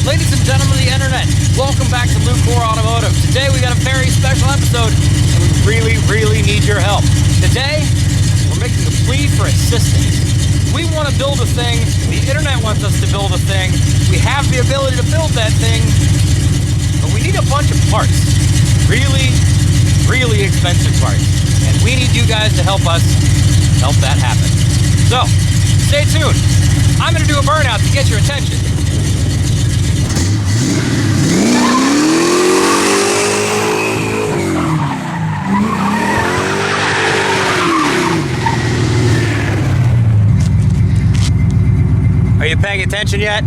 Ladies and gentlemen of the internet, welcome back to Lucore Automotive. Today we got a very special episode and we really need your help. Today, we're making a plea for assistance. We want to build a thing, the internet wants us to build a thing, we have the ability to build that thing, but we need a bunch of parts. Really expensive parts. And we need you guys to help us help that happen. So, stay tuned. I'm going to do a burnout to get your attention. Are you paying attention yet?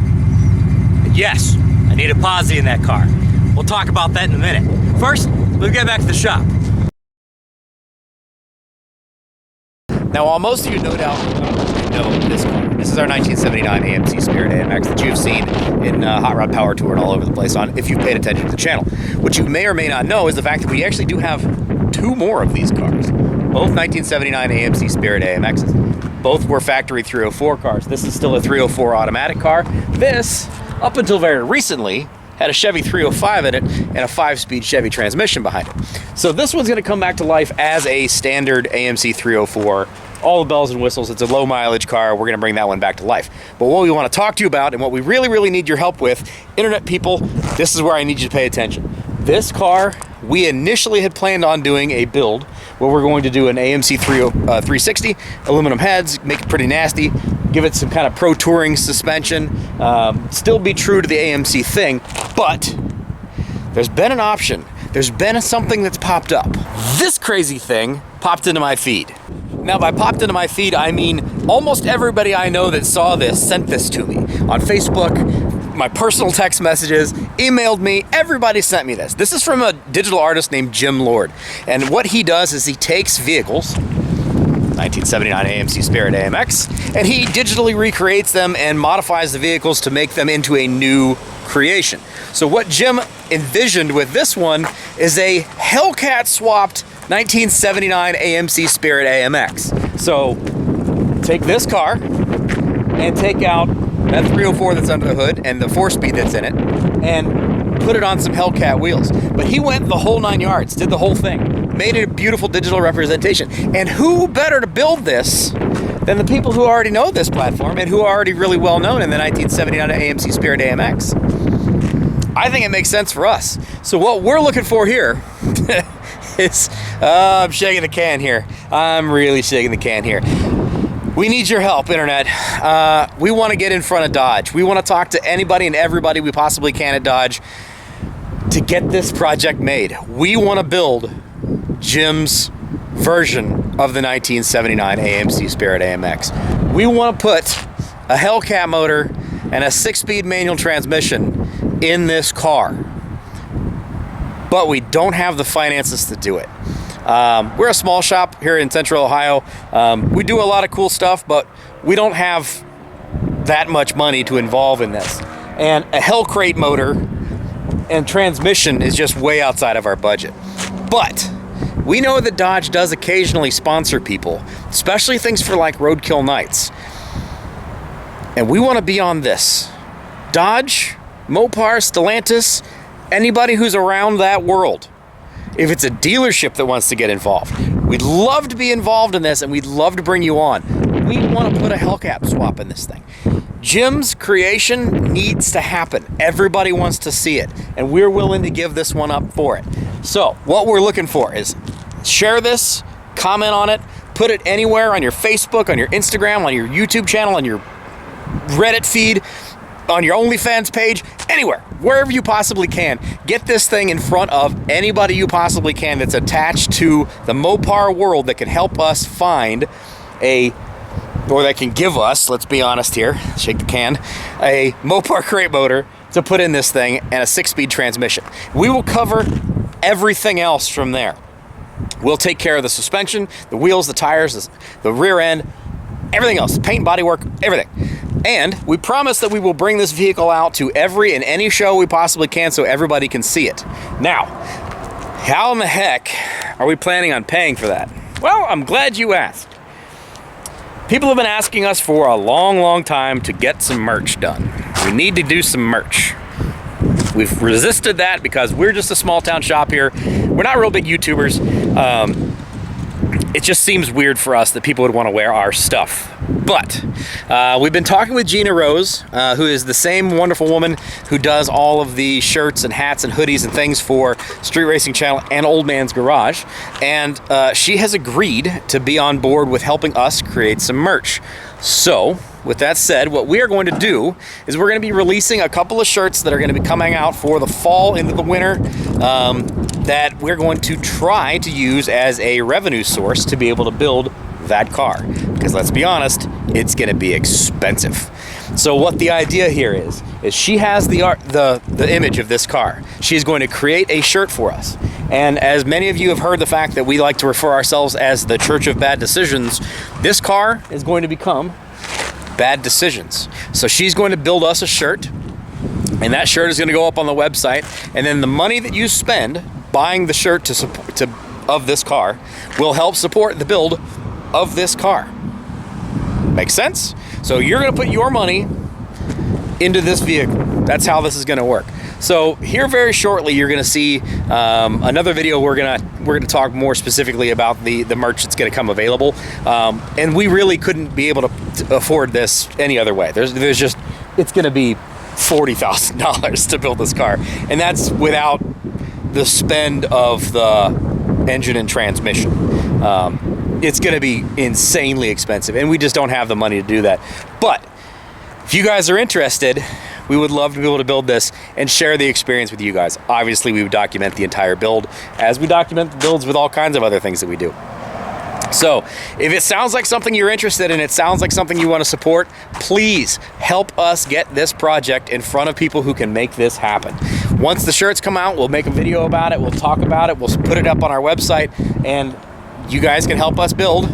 Yes, I need a posse in that car. We'll talk about that in a minute. First, let's get back to the shop. Now, while most of you no doubt know this car, this is our 1979 AMC Spirit AMX that you've seen in Hot Rod Power Tour and all over the place on if you've paid attention to the channel. What you may or may not know is the fact that we actually do have two more of these cars. Both 1979 AMC Spirit AMXs. Both were factory 304 cars. This is still a 304 automatic car. This, up until very recently, had a Chevy 305 in it and a 5-speed Chevy transmission behind it. So this one's going to come back to life as a standard AMC 304. All the bells and whistles. It's a low mileage car. We're going to bring that one back to life. But what we want to talk to you about and what we really need your help with, internet people, this is where I need you to pay attention. This car, we initially had planned on doing a build where we're going to do an AMC 360, aluminum heads, make it pretty nasty, give it some kind of pro touring suspension, still be true to the AMC thing, but there's been an option. There's been something that's popped up. This crazy thing popped into my feed. Now, by popped into my feed, I mean almost everybody I know that saw this sent this to me on Facebook, my personal text messages, emailed me, everybody sent me this. This is from a digital artist named Jim Lord. And what he does is he takes vehicles, 1979 AMC Spirit AMX, and he digitally recreates them and modifies the vehicles to make them into a new creation. So what Jim envisioned with this one is a Hellcat swapped 1979 AMC Spirit AMX. So take this car and take out that 304 that's under the hood and the 4-speed that's in it and put it on some Hellcat wheels. But he went the whole 9 yards, did the whole thing, made it a beautiful digital representation. And who better to build this than the people who already know this platform and who are already really well known in the 1979 AMC Spirit AMX. I think it makes sense for us. So what we're looking for here is, I'm shaking the can here. I'm really shaking the can here. We need your help, internet. We want to get in front of Dodge. We want to talk to anybody and everybody we possibly can at Dodge to get this project made. We want to build Jim's version of the 1979 AMC Spirit AMX. We want to put a Hellcat motor and a 6-speed manual transmission in this car, but we don't have the finances to do it. We're a small shop here in Central Ohio. We do a lot of cool stuff, but we don't have that much money to involve in this. And a Hellcrate motor and transmission is just way outside of our budget. But we know that Dodge does occasionally sponsor people, especially things for like roadkill nights. And we want to be on this. Dodge, Mopar, Stellantis, anybody who's around that world. If it's a dealership that wants to get involved, we'd love to be involved in this and we'd love to bring you on. We want to put a Hellcat swap in this thing. Jim's creation needs to happen. Everybody wants to see it, and we're willing to give this one up for it. So what we're looking for is share this, comment on it, put it anywhere on your Facebook, on your Instagram, on your YouTube channel, on your Reddit feed, on your OnlyFans page, anywhere, wherever you possibly can. Get this thing in front of anybody you possibly can that's attached to the Mopar world that can help us find or that can give us, let's be honest here, shake the can, a Mopar crate motor to put in this thing and a 6-speed transmission. We will cover everything else from there. We'll take care of the suspension, the wheels, the tires, the rear end, everything else, paint, bodywork, everything. And we promise that we will bring this vehicle out to every and any show we possibly can so everybody can see it. Now, how in the heck are we planning on paying for that? Well, I'm glad you asked. People have been asking us for a long time to get some merch done. We need to do some merch. We've resisted that because we're just a small town shop here. We're not real big YouTubers. It just seems weird for us that people would want to wear our stuff. But we've been talking with Gina Rose, who is the same wonderful woman who does all of the shirts and hats and hoodies and things for Street Racing Channel and Old Man's Garage. And she has agreed to be on board with helping us create some merch. So, with that said, what we are going to do is we're going to be releasing a couple of shirts that are going to be coming out for the fall into the winter that we're going to try to use as a revenue source to be able to build that car. Because let's be honest, it's going to be expensive. So what the idea here is she has the image of this car. She's going to create a shirt for us. And as many of you have heard the fact that we like to refer ourselves as the Church of Bad Decisions, this car is going to become Bad Decisions. So she's going to build us a shirt, and that shirt is going to go up on the website, and then the money that you spend buying the shirt of this car will help support the build of this car. Make sense? So you're going to put your money into this vehicle. That's how this is going to work. So here very shortly you're going to see another video. We're going to talk more specifically about the merch that's going to come available. And we really couldn't be able to afford this any other way. There's just, it's going to be $40,000 to build this car, and that's without the spend of the engine and transmission. It's going to be insanely expensive, and we just don't have the money to do that. But if you guys are interested, we would love to be able to build this and share the experience with you guys. Obviously, we would document the entire build as we document the builds with all kinds of other things that we do. So if it sounds like something you're interested in, it sounds like something you want to support, please help us get this project in front of people who can make this happen. Once the shirts come out, we'll make a video about it, we'll talk about it, we'll put it up on our website, and you guys can help us build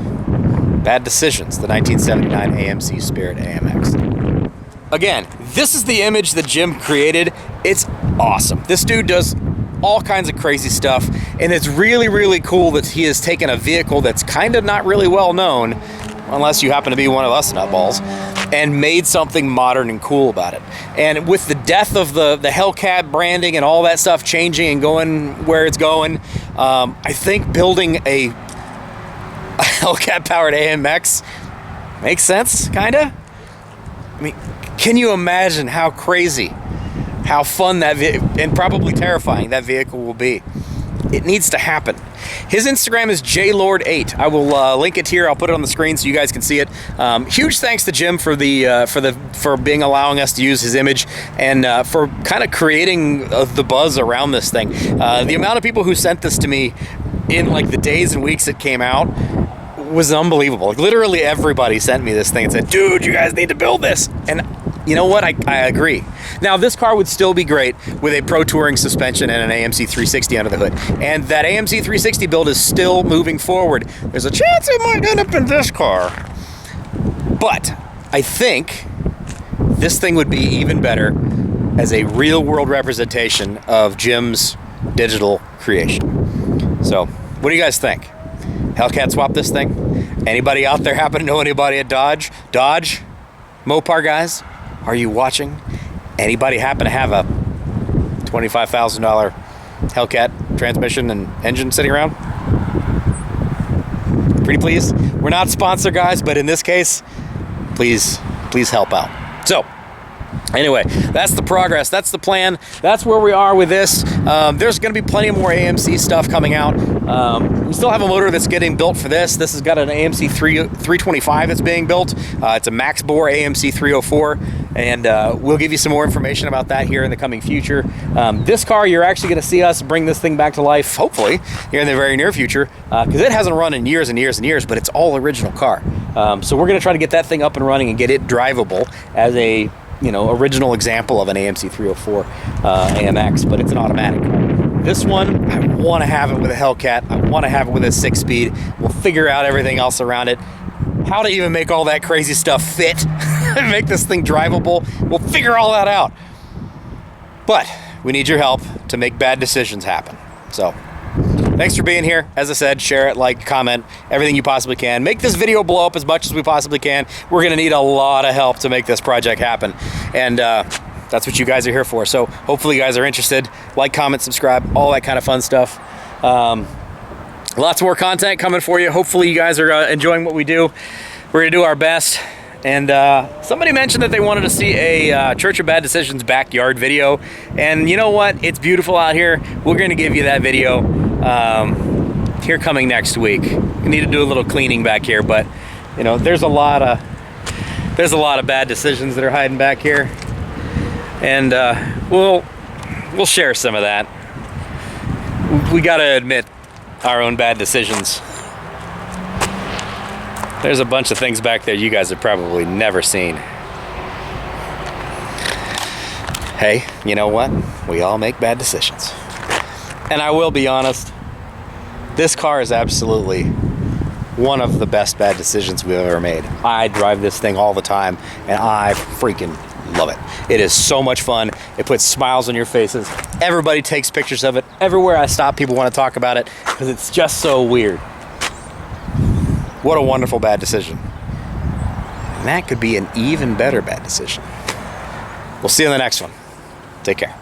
Bad Decisions, the 1979 AMC Spirit AMX. Again, this is the image that Jim created. It's awesome. This dude does all kinds of crazy stuff, and it's really, really cool that he has taken a vehicle that's kind of not really well known, unless you happen to be one of us nutballs, and made something modern and cool about it. And with the death of the Hellcat branding and all that stuff changing and going where it's going, I think building a Hellcat Powered AMX makes sense, kinda. I mean, can you imagine how crazy, how fun that and probably terrifying that vehicle will be? It needs to happen. His Instagram is JLord8. I will link it here. I'll put it on the screen so you guys can see it. Huge thanks to Jim for being allowing us to use his image and for kind of creating the buzz around this thing. The amount of people who sent this to me in like the days and weeks it came out was unbelievable. Like, literally everybody sent me this thing and said, dude, you guys need to build this. And you know what? I agree. Now, this car would still be great with a Pro Touring suspension and an AMC 360 under the hood. And that AMC 360 build is still moving forward. There's a chance it might end up in this car. But I think this thing would be even better as a real-world representation of Jim's digital creation. So, what do you guys think? Hellcat swap this thing? Anybody out there happen to know anybody at Dodge? Dodge? Mopar guys? Are you watching? Anybody happen to have a $25,000 Hellcat transmission and engine sitting around? Pretty please? We're not sponsor guys, but in this case, please help out. So, anyway, that's the progress. That's the plan. That's where we are with this. There's going to be plenty more AMC stuff coming out. We still have a motor that's getting built for this. This has got an AMC 325 that's being built. It's a max bore AMC 304, and we'll give you some more information about that here in the coming future. This car, you're actually going to see us bring this thing back to life, hopefully, here in the very near future, because it hasn't run in years and years and years, but it's all original car. So we're going to try to get that thing up and running and get it drivable as a original example of an AMC 304 AMX, but it's an automatic car. This one, I want to have it with a Hellcat. I want to have it with a 6-speed. We'll figure out everything else around it. How to even make all that crazy stuff fit and make this thing drivable. We'll figure all that out. But we need your help to make Bad Decisions happen. So, thanks for being here. As I said, share it, like, comment, everything you possibly can. Make this video blow up as much as we possibly can. We're going to need a lot of help to make this project happen. And That's what you guys are here for. So hopefully you guys are interested. Like, comment, subscribe, all that kind of fun stuff. Lots more content coming for you. Hopefully you guys are enjoying what we do. We're gonna do our best. And somebody mentioned that they wanted to see a Church of Bad Decisions backyard video. And you know what? It's beautiful out here. We're gonna give you that video here coming next week. We need to do a little cleaning back here, but you know, there's a lot of bad decisions that are hiding back here. And we'll share some of that. We gotta admit our own bad decisions. There's a bunch of things back there you guys have probably never seen. Hey, you know what? We all make bad decisions. And I will be honest, this car is absolutely one of the best bad decisions we've ever made. I drive this thing all the time, and I freaking love it. It is so much fun. It puts smiles on your faces. Everybody takes pictures of it. Everywhere I stop, people want to talk about it because it's just so weird. What a wonderful bad decision. And that could be an even better bad decision. We'll see you in the next one. Take care.